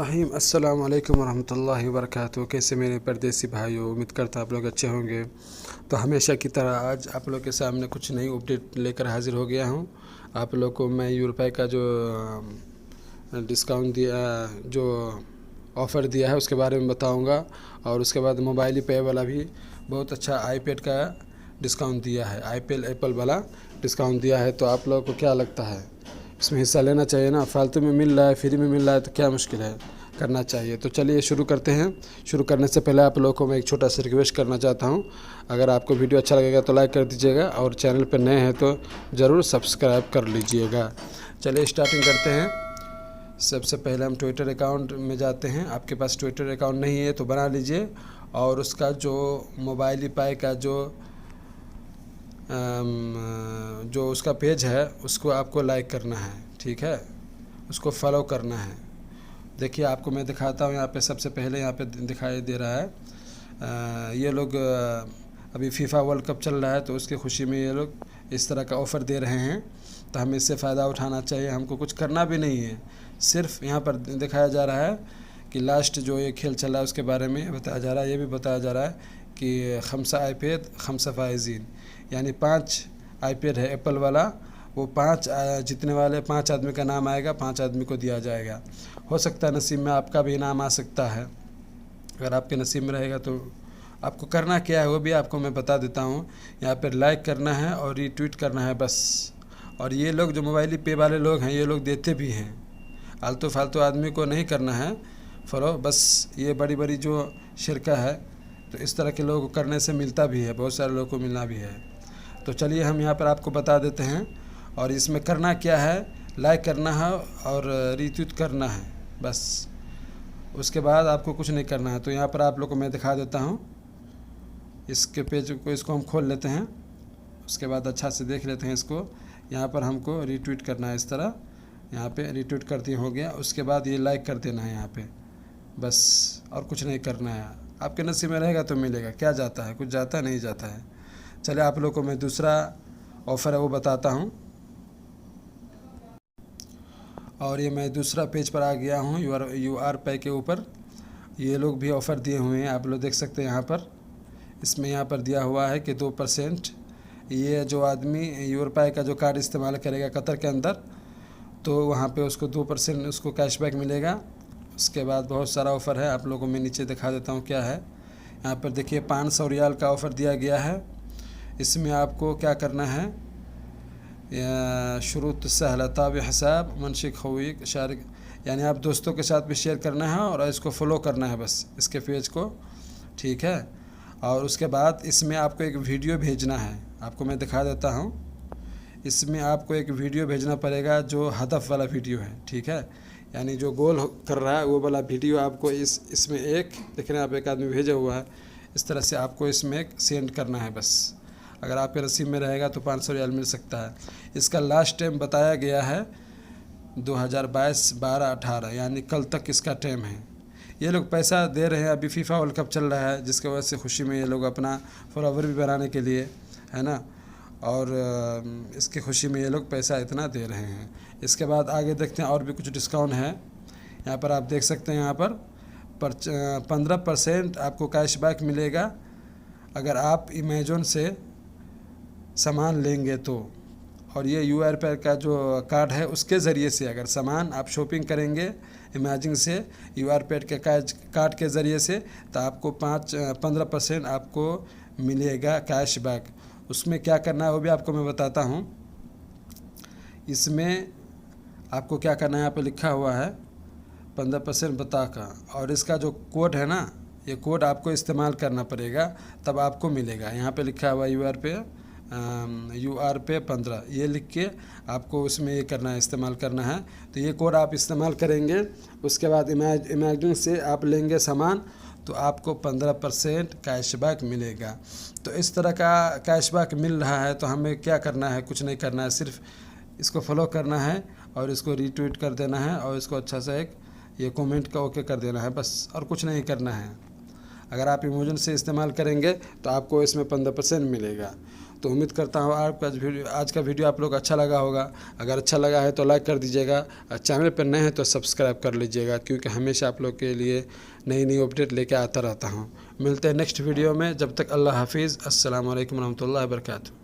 रहीम अस्सलाम वालेकुम वरहमतुल्लाहि वबरकातुहू। कैसे मेरे परदेसी भाइयों, उम्मीद करता आप लोग अच्छे होंगे। तो हमेशा की तरह आज आप लोग के सामने कुछ नई अपडेट लेकर हाज़िर हो गया हूँ। आप लोग को मैं यूरोपाई का जो डिस्काउंट दिया, जो ऑफ़र दिया है उसके बारे में बताऊँगा। और उसके बाद मोबाइल ही पे वाला भी बहुत अच्छा आईपैड का डिस्काउंट दिया है, आईपैड एप्पल वाला डिस्काउंट दिया है। तो आप लोग को क्या लगता है, इसमें हिस्सा लेना चाहिए ना? फालतू में मिल रहा है, फ्री में मिल रहा है तो क्या मुश्किल है, करना चाहिए। तो चलिए शुरू करते हैं। शुरू करने से पहले आप लोगों को मैं एक छोटा सा रिक्वेस्ट करना चाहता हूं। अगर आपको वीडियो अच्छा लगेगा तो लाइक कर दीजिएगा और चैनल पर नए हैं तो ज़रूर सब्सक्राइब कर लीजिएगा। चलिए स्टार्टिंग करते हैं। सबसे पहले हम ट्विटर अकाउंट में जाते हैं। आपके पास ट्विटर अकाउंट नहीं है तो बना लीजिए, और उसका जो मोबाइल पाई का जो उसका पेज है उसको आपको लाइक करना है, ठीक है, उसको फॉलो करना है। देखिए आपको मैं दिखाता हूँ। यहाँ पे सबसे पहले यहाँ पे दिखाई दे रहा है ये लोग अभी फीफा वर्ल्ड कप चल रहा है तो उसकी खुशी में ये लोग इस तरह का ऑफ़र दे रहे हैं। तो हमें इससे फ़ायदा उठाना चाहिए, हमको कुछ करना भी नहीं है। सिर्फ यहाँ पर दिखाया जा रहा है कि लास्ट जो ये खेल चल रहा है उसके बारे में बताया जा रहा है। ये भी बताया जा रहा है कि खमसा आईपैड खमसा फाइजीन, यानी 5 आईपैड है एप्पल वाला, वो 5 जीतने वाले 5 आदमी का नाम आएगा, 5 आदमी को दिया जाएगा। हो सकता है नसीब में आपका भी नाम आ सकता है। अगर आपके नसीब में रहेगा तो आपको करना क्या है वो भी आपको मैं बता देता हूँ। यहाँ पर लाइक करना है और रीट्वीट करना है बस। और ये लोग जो मोबाइल पे वाले लोग हैं ये लोग देते भी हैं, आलतू फालतू आदमी को नहीं करना है फॉलो। बस ये बड़ी बड़ी जो शिरका है तो इस तरह के लोगों को करने से मिलता भी है, बहुत सारे लोगों को मिलना भी है। तो चलिए हम यहाँ पर आपको बता देते हैं। और इसमें करना क्या है, लाइक करना है और रीट्वीट करना है बस। उसके बाद आपको कुछ नहीं करना है। तो यहाँ पर आप लोग को मैं दिखा देता हूँ इसके पेज को, इसको हम खोल लेते हैं। उसके बाद अच्छा से देख लेते हैं इसको। यहाँ पर हमको रीट्वीट करना है इस तरह, यहाँ पे रीट्वीट कर दिए हो गया। उसके बाद ये लाइक कर देना है यहाँ पे बस, और कुछ नहीं करना है। आपके नसीब में रहेगा तो मिलेगा, क्या जाता है, कुछ जाता नहीं जाता है। चलिए आप लोग को मैं दूसरा ऑफ़र है वो बताता हूँ। और ये मैं दूसरा पेज पर आ गया हूँ यूरोपाई के ऊपर। ये लोग भी ऑफ़र दिए हुए हैं, आप लोग देख सकते हैं यहाँ पर। इसमें यहाँ पर दिया हुआ है कि 2%, ये जो आदमी यूरोपाई का जो कार्ड इस्तेमाल करेगा कतर के अंदर तो वहाँ पे उसको 2% उसको कैशबैक मिलेगा। उसके बाद बहुत सारा ऑफ़र है, आप लोगों को मैं नीचे दिखा देता हूँ क्या है। यहाँ पर देखिए 500 रियाल का ऑफ़र दिया गया है। इसमें आपको क्या करना है, शुरूत सहला ताब हिसाब मनशिक खवीक शारिक, यानी आप दोस्तों के साथ भी शेयर करना है और इसको फॉलो करना है बस, इसके पेज को, ठीक है। और उसके बाद इसमें आपको एक वीडियो भेजना है, आपको मैं दिखा देता हूँ। इसमें आपको एक वीडियो भेजना पड़ेगा जो हदफ वाला वीडियो है, ठीक है, यानी जो गोल कर रहा है वो वाला वीडियो आपको इसमें एक देख रहे हैं आप, एक आदमी भेजा हुआ है, इस तरह से आपको इसमें सेंड करना है बस। अगर आपके नसीब में रहेगा तो 500 रियाल मिल सकता है। इसका लास्ट टाइम बताया गया है 2022-12-18, यानी कल तक इसका टाइम है। ये लोग पैसा दे रहे हैं, अभी फीफा वर्ल्ड कप चल रहा है जिसकी वजह से खुशी में ये लोग अपना फॉलोवर भी बनाने के लिए, है ना, और इसकी खुशी में ये लोग पैसा इतना दे रहे हैं। इसके बाद आगे देखते हैं और भी कुछ डिस्काउंट है। यहाँ पर आप देख सकते हैं, यहाँ पर 15% आपको कैशबैक मिलेगा अगर आप अमेज़न से सामान लेंगे तो। और ये यूरोपाई का जो कार्ड है उसके ज़रिए से अगर सामान आप शॉपिंग करेंगे अमेज़न से यूरोपाई के कार्ड के ज़रिए से तो आपको 15% आपको मिलेगा कैशबैक। उसमें क्या करना है वो भी आपको मैं बताता हूँ। इसमें आपको क्या करना है, यहाँ पे लिखा हुआ है 15% बता का, और इसका जो कोड है ना, ये कोड आपको इस्तेमाल करना पड़ेगा तब आपको मिलेगा। यहाँ पे लिखा हुआ यूरोपाई 15, ये लिख के आपको उसमें ये करना है, इस्तेमाल करना है। तो ये कोड आप इस्तेमाल करेंगे, उसके बाद अमेज़न से आप लेंगे सामान तो आपको 15% कैशबैक मिलेगा। तो इस तरह का कैशबैक मिल रहा है तो हमें क्या करना है, कुछ नहीं करना है, सिर्फ इसको फॉलो करना है और इसको रीट्वीट कर देना है और इसको अच्छा सा एक ये कमेंट का ओके कर देना है बस, और कुछ नहीं करना है। अगर आप अमेज़न से इस्तेमाल करेंगे तो आपको इसमें 15% मिलेगा। तो उम्मीद करता हूँ आपका आज का वीडियो आप लोग अच्छा लगा होगा। अगर अच्छा लगा है तो लाइक कर दीजिएगा, चैनल पर नए हैं तो सब्सक्राइब कर लीजिएगा, क्योंकि हमेशा आप लोग के लिए नई नई अपडेट लेके आता रहता हूँ। मिलते हैं नेक्स्ट वीडियो में, जब तक अल्लाह हाफिज़। अस्सलाम वालेकुम रहमतुल्लाहि व बरकातहू।